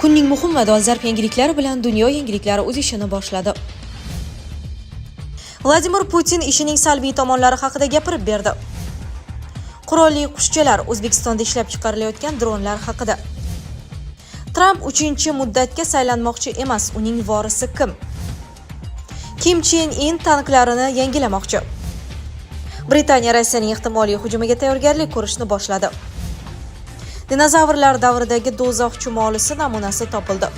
Kunning muhim va dolzarb yangiliklari bilan dunyo yangiliklari o'z ishini boshladi. Vladimir Putin ishining salbiy tomonlari haqida gapirib berdi. Qurolli qushchalar O'zbekistonda ishlab chiqarilayotgan dronlar haqida. Tramp 3-muddatga saylanmoqchi emas, uning vorisi kim? Kim Chen In tanklarini yangilamoqchi. Britaniya Rossiyaning ehtimoliy hujumiga tayyorgarlik ko'rishni boshladi. Dinozavrlar davridagi do'zax chumolisi namunasi topildi.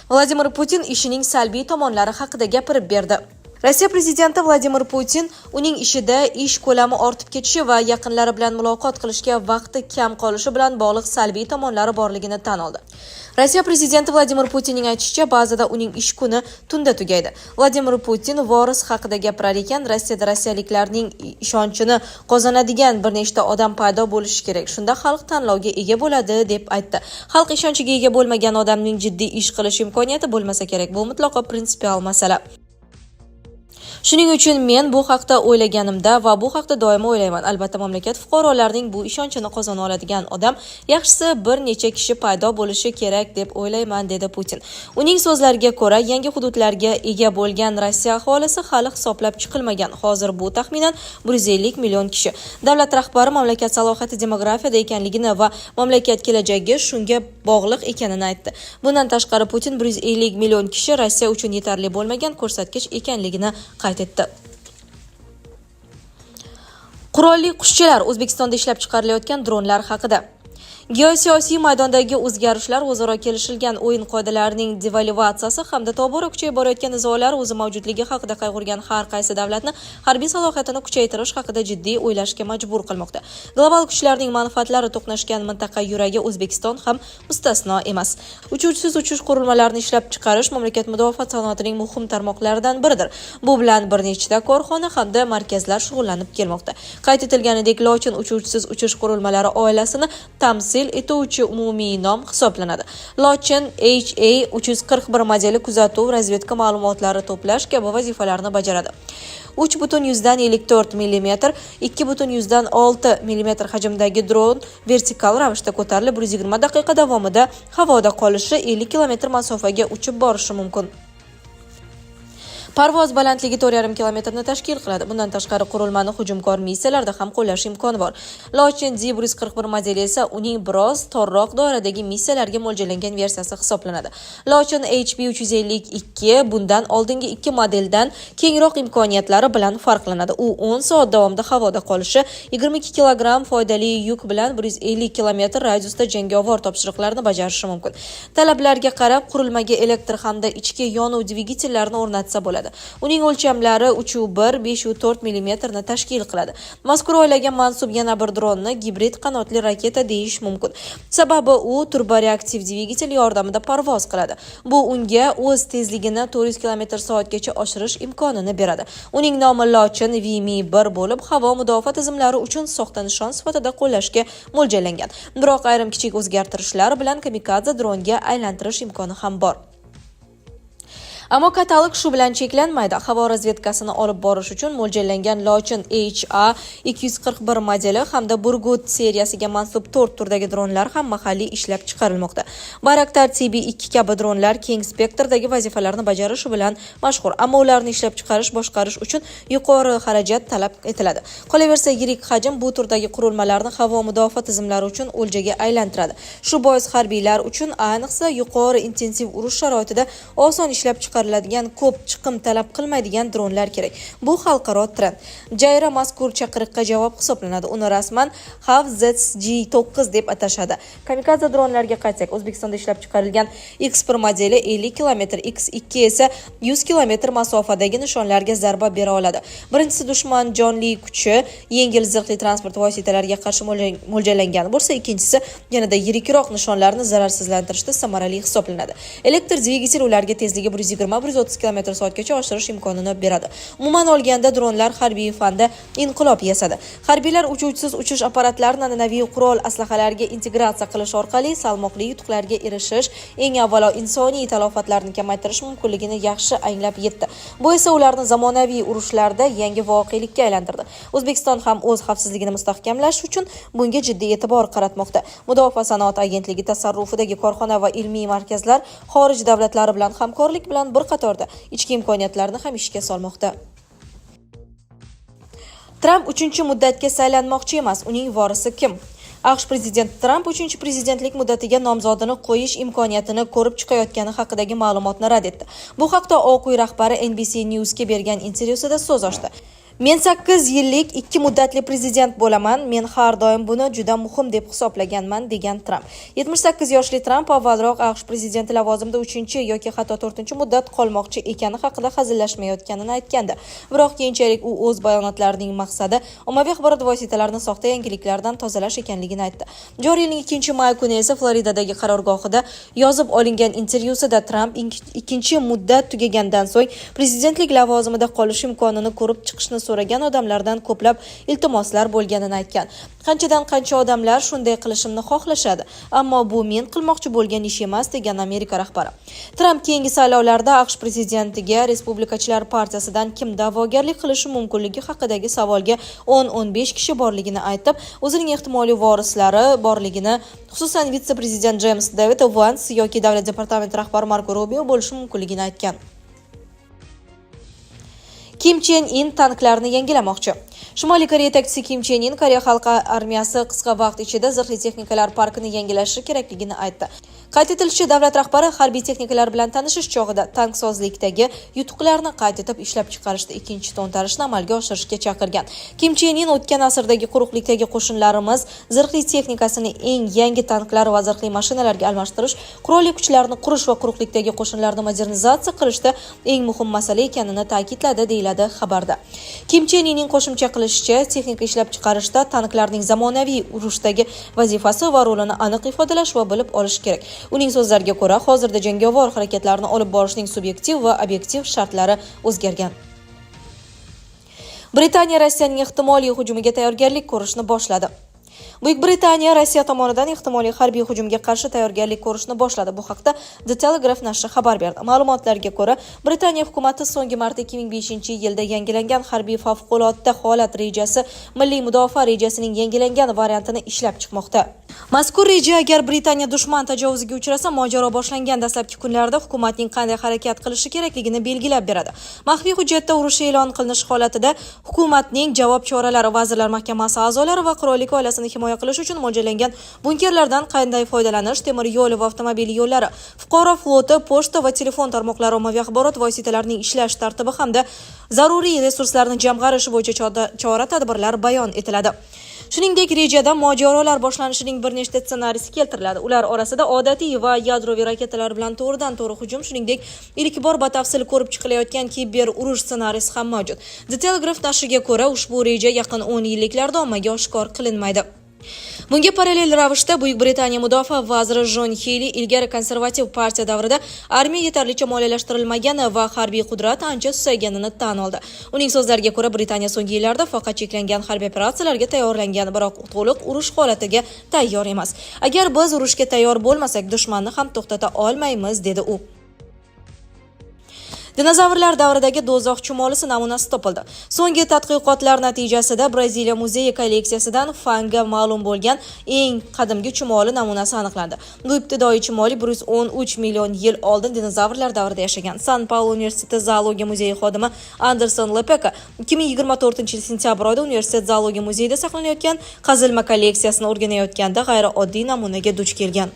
Vladimir Putin ishining salbiy tomonlari haqida gapirib berdi. Rossiya prezidenti Vladimir Putin uning ishida ish ko'lami ortib ketishi va yaqinlari bilan muloqot qilishga vaqti kam qolishi bilan bog'liq salbiy tomonlari borligini tan oldi. Rossiya prezidenti Vladimir Putinning aytishicha, ba'zida uning ish kuni tunda tugaydi. Vladimir Putin voris haqida gapirar ekan, Rossiyada rossiyaliklarning ishonchini qozonadigan bir nechta odam paydo bo'lishi kerak. Shunda xalq tanlovga ega bo'ladi deb aytdi. Xalq ishonchiga ega bo'lmagan odamning jiddiy ish qilish imkoniyati bo'lmasa kerak. Bu mutlaqo prinsipial masala. Shuning uchun men bu haqda o'ylaganimda va bu haqda doimo o'ylayman. Albatta, mamlakat fuqarolarining bu ishonchini qozona oladigan odam, yaxshisi bir necha kishi paydo bo'lishi kerak deb o'ylayman, dedi Putin. Uning so'zlariga ko'ra, yangi hududlarga ega bo'lgan Rossiya aholisi hali hisoblab chiqilmagan. Hozir bu taxminan 150 million kishi. Davlat rahbari mamlakat salohiyati demografiyada ekanligini va mamlakat kelajagi shunga bog'liq ekanini aytdi. Bundan tashqari Putin 150 million kishi Rossiya uchun yetarli bo'lmagan ko'rsatkich ekanligini qayd etdi. Qurolli qushchalar O'zbekistonda ishlab chiqarilayotgan dronlar haqida. Geosiyosiy maydondagi o'zgarishlar, o'zaro kelishilgan o'yin qoidalarining devalvatsiyasi hamda tobora kuchayib borayotgan nizolar o'zi mavjudligi haqida qayg'urgan har qaysi davlatni harbiy salohiyatini kuchaytirish haqida jiddiy o'ylashga majbur qilmoqda. Global kuchlarning manfaatlari to'qnashgan mintaqa yuragi O'zbekiston ham mustasno emas. Uchuvchisiz uchish qurilmalarini ishlab chiqarish mamlakat mudofaa sanoatining muhim tarmoqlaridan biridir. Bu bilan bir nechta korxona hamda markazlar shug'ullanib kelmoqda. Qayd etilganidek, Lochin uchuvchisiz uchish qurilmalari oilasini tamsil etuvchi umumiy nom hisoblanadi. Lochin HA-341 modeli kuzatuv, razvedka ma'lumotlari to'plash kabi vazifalarni bajaradi. 3.54 mm, 2.6 mm hajmdagi dron vertikal ravishda ko'tarilib, 120 daqiqa davomida havoda qolishi, 50 km masofaga uchib borishi mumkin. Parvoz balandligi 4,5 kilometrni tashkil qiladi. Bundan tashqari qurilmani hujumkor missiyalarda ham qo'llash imkoni bor. Lochin Z141 modeli esa uning biroz torroq doiradagi missiyalarga mo'ljallangan versiyasi hisoblanadi. Lochin HP352 bundan oldingi ikki modeldan kengroq imkoniyatlari bilan farqlanadi. U 10 soat davomida havoda qolishi, 22 kg foydali yuk bilan 150 km radiusda jangovar topshiriqlarni bajarishi mumkin. Talablarga qarab qurilmaga elektr hamda ichki yonuv dvigatellarini o'rnatsa bo'ladi. Uning o'lchamlari 3,1, 5,4 mm ni tashkil qiladi. Mazkur oilaga mansub yana bir dronni gibrid qanotli raketa deyish mumkin. Sababi u turboreaktiv dvigatel yordamida parvoz qiladi. Bu unga o'z tezligini 400 km/soatgacha oshirish imkonini beradi. Uning nomi Lochin VMI-1 bo'lib, havo mudofaa tizimlari uchun soxta nishon sifatida qo'llashga mo'ljallangan. Biroq ayrim kichik o'zgartirishlar bilan kamikadze dronga aylantirish imkoni ham bor. Ammo katalog shu bilan cheklanmaydi. Havo razvedkasini olib borish uchun mo'ljallangan Lochin HA-241 modeli hamda Burgut seriyasiga mansub 4 turdagi dronlar ham mahalliy ishlab chiqarilmoqda. Bayraktar TB2 kabi dronlar keng spektrdagi vazifalarni bajarishi bilan mashhur, ammo ularni ishlab chiqarish, boshqarish uchun yuqori xarajat talab etiladi. Qolaversa, yirik hajm bu turdagi qurilmalarni havo mudofaa tizimlari uchun o'ljaga aylantiradi. Shu bois harbiylar uchun, ayniqsa yuqori intensiv urush sharoitida oson ishlab chiqariladigan, ko'p chiqim talab qilmaydigan dronlar kerak. Bu xalqaro trend. Jayra mazkur chaqiriqqa javob hisoblanadi. Uni rasman HAVZG9 deb atashadi. Kamikadze dronlarga qaytsak, O'zbekistonda ishlab chiqarilgan X1 modeli 50 km, X2 esa 100 km masofadagi nishonlarga zarba bera oladi. Birinchisi dushman jonli kuchi, yengil zirhli transport vositalariga qarshi mo'ljallangan bo'lsa, ikkinchisi yanada yirikroq nishonlarni zararsizlantirishda samarali hisoblanadi. Elektr dvigatel ularga tezligi 120 qurilma 130 km/soatgacha oshirish imkonini beradi. Umuman olganda dronlar harbiy fanda inqilob yasadi. Harbiylar uchuvchisiz uchish apparatlarini an'anaviy qurol aslahalarga integratsiya qilish orqali salmoqli yutuqlarga erishish, eng avvalo insoniy talofatlarni kamaytirish mumkinligini yaxshi anglab yetdi. Bu esa ularni zamonaviy urushlarda yangi voqelikka aylantirdi. O'zbekiston ham o'z xavfsizligini mustahkamlash uchun bunga jiddiy e'tibor qaratmoqda. Mudofaa sanoat agentligi tasarrufidagi korxona va ilmiy markazlar xorij davlatlari bilan hamkorlik bilan bir qatorda ichki imkoniyatlarni ham ishga solmoqda. Tramp 3-muddatga saylanmoqchi emas, uning vorisi kim? AQSh prezidenti Tramp 3-prezidentlik muddatiga nomzodini qo'yish imkoniyatini ko'rib chiqayotgani haqidagi ma'lumotni rad etdi. Bu haqda Oq uy rahbari NBC News'ga bergan intervyusida so'z ochdi. Men 8 yillik 2 muddatli prezident bo'laman. Men har doim buni juda muhim deb hisoblaganman, degan Tramp. 78 yoshli Tramp avvalroq AQSh prezidenti lavozimida 3 yoki hatto 4 muddat qolmoqchi ekani haqida hazillashmayotganini aytgandi. Biroq keyinchalik u o'z bayonotlarining maqsadi ommaviy axborot vositalarini soxta yangiliklardan tozalash ekanligini aytdi. Joriy yilning 2-may kuni esa Floridadagi qarorgohida yozib olingan intervyusida Tramp ikkinchi muddat tugagandan so'ng prezidentlik lavozimida qolish imkonini ko'rib chiqishni so'ragan odamlardan ko'plab iltimoslar bo'lganini aytgan. Qanchadan qancha odamlar shunday qilishimni xohlashadi, ammo bu men qilmoqchi bo'lgan ish emas, degan Amerika rahbari. Tramp keyingi saylovlarda AQSh prezidentiga Respublikachilar partiyasidan kim da'vogarlik qilishi mumkinligi haqidagi savolga 10-15 kishi borligini aytib, o'zining ehtimoliy vorislari borligini, xususan vitse-prezident James David Vance yoki davlat departamenti rahbari Marco Rubio bo'lishi mumkinligini aytgan. Kim Chen In tanklarni yangilamoqchi. Shimoliy Koreya yetakchisi Kim Chen In Koreya xalq armiyasi qisqa vaqt ichida zirhli texnikalar parkini yangilashi kerakligini aytdi. Qayd etilishicha, davlat rahbari harbiy texnikalar bilan tanishish chog'ida tanksozlikdagi yutuqlarni qayd etib, ishlab chiqarishda ikkinchi to'ntarishni amalga oshirishga chaqirgan. Kim Chen In o'tgan asrdagi quruqlikdagi qo'shinlarimiz zirhli texnikasini eng yangi tanklar va zirhli mashinalarga almashtirish, qurolli kuchlarni qurish va quruqlikdagi qo'shinlarni modernizatsiya qilishda eng muhim masala ekanini ta'kidladi, deyiladi xabarda. Kim Chen Inning qo'shimcha qilishicha, texnika ishlab chiqarishda tanklarning zamonaviy urushdagi vazifasi va rolini aniq ifodalash va bilib olish kerak. Uning so'zlariga ko'ra, hozirda jangovar harakatlarni olib borishning subyektiv va obyektiv shartlari o'zgargan. Britaniya Rossiyaning ehtimoliy hujumiga tayyorgarlik ko'rishni boshladi. Buyuk Britaniya Rossiya tomonidan ehtimoliy harbiy hujumga qarshi tayyorgarlik ko'rishni boshladi. Bu haqda The Telegraph nashri xabar berdi. Ma'lumotlarga ko'ra, Britaniya hukumatı so'nggi marta 2005-yilda yangilangan harbiy favqulodda holat rejasi, milliy mudofaa rejasining yangilangan variantini ishlab chiqmoqda. Mazkur reja agar Britaniya dushman tajovuziga uchrasa, mojaro boshlangan dastlabki kunlarda hukumatning qanday harakat qilishi kerakligini belgilab beradi. Maxfiy hujjatda urush e'lon qilinish holatida hukumatning javob choralari Vazirlar Mahkamasi a'zolari va qirollik oilasini himoya qilish uchun mo'ljallangan bunkerlardan qanday foydalanish, temir yo'l va avtomobil yo'llari, fuqaro floti, pochta va telefon tarmoqlari, ommaviy axborot vositalarining ishlash tartibi hamda zaruriy resurslarni jamg'arish bo'yicha chora-tadbirlar bayon etiladi. Shuningdek, rejada mojarolar boshlanishining bir nechta ssenariysi keltiriladi. Ular orasida odatiy va yadroviy raketalar bilan to'g'ridan-to'g'ri hujum, shuningdek, ilk bor batafsil ko'rib chiqilayotgan kiber urush ssenariysi ham mavjud. The Telegraph nashriga ko'ra, ushbu reja yaqin 10 yilliklarda ommaga oshkor qilinmaydi. Bunga parallel ravishda Buyuk Britaniya mudofaa vaziri Jon Heyli ilgari konservativ partiya davrida armiya yetarlicha moliyalashtirilmagani va harbiy qudrat ancha susayganini tan oldi. Uning so'zlariga ko'ra, Britaniya so'nggi yillarda faqat cheklangan harbiy operatsiyalarga tayyorlangan, biroq to'liq urush holatiga tayyor emas. Agar biz urushga tayyor bo'lmasak, dushmanni ham to'xtata olmaymiz, dedi u. Dinozavrlar davridagi do'zax chumolisi namunasi topildi. So'nggi tadqiqotlar natijasida Braziliya muzeyi kolleksiyasidan fanga ma'lum bo'lgan eng qadimgi chumoli namunasi aniqlandi. Bu ibtidoiy chumoli 113 million yil oldin dinozavrlar davrida yashagan. San-Paulo universiteti zoologiya muzeyi xodimi Anderson Lepeka 2024-sentyabr oyida universitet zoologiya muzeyida saqlanayotgan qazilma kolleksiyasini o'rganayotganda g'ayrioddiy namunaga duch kelgan.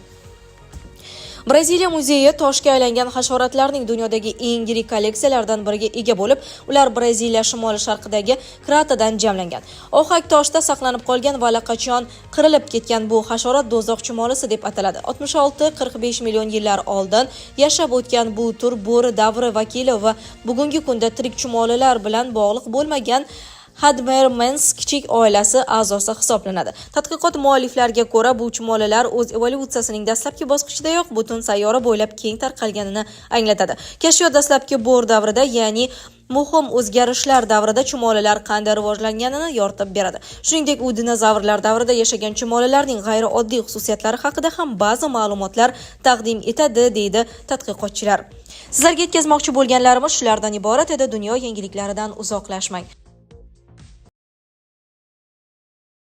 Braziliya muzeyi toshga aylangan hasharotlarning dunyodagi eng yirik kolleksiyalaridan biriga ega bo'lib, ular Braziliya shimoli-sharqidagi Kratadan jamlangan. Ohak toshda saqlanib qolgan va allaqachon qirilib ketgan bu hasharot do'zax chumolisi deb ataladi. 66-45 million yillar oldin yashab o'tgan bu tur bo'ri davri vakili va bugungi kunda tirik chumolilar bilan bog'liq bo'lmagan Hadmermans kichik oilasi a'zosi hisoblanadi. Tadqiqot mualliflariga ko'ra, bu chumolilar o'z evolyutsiyasining dastlabki bosqichidayoq butun sayyora bo'ylab keng tarqalganini anglatadi. Kashfiyot dastlabki bo'r davrida, ya'ni muhim o'zgarishlar davrida chumolilar qanday rivojlanganini yoritib beradi. Shuningdek, u dinozavrlar davrida yashagan chumolilarning g'ayrioddiy xususiyatlari haqida ham ba'zi ma'lumotlar taqdim etadi, deydi tadqiqotchilar. Sizlarga yetkazmoqchi bo'lganlarimiz shulardan iborat edi. Dunyo yangiliklaridan uzoqlashmang.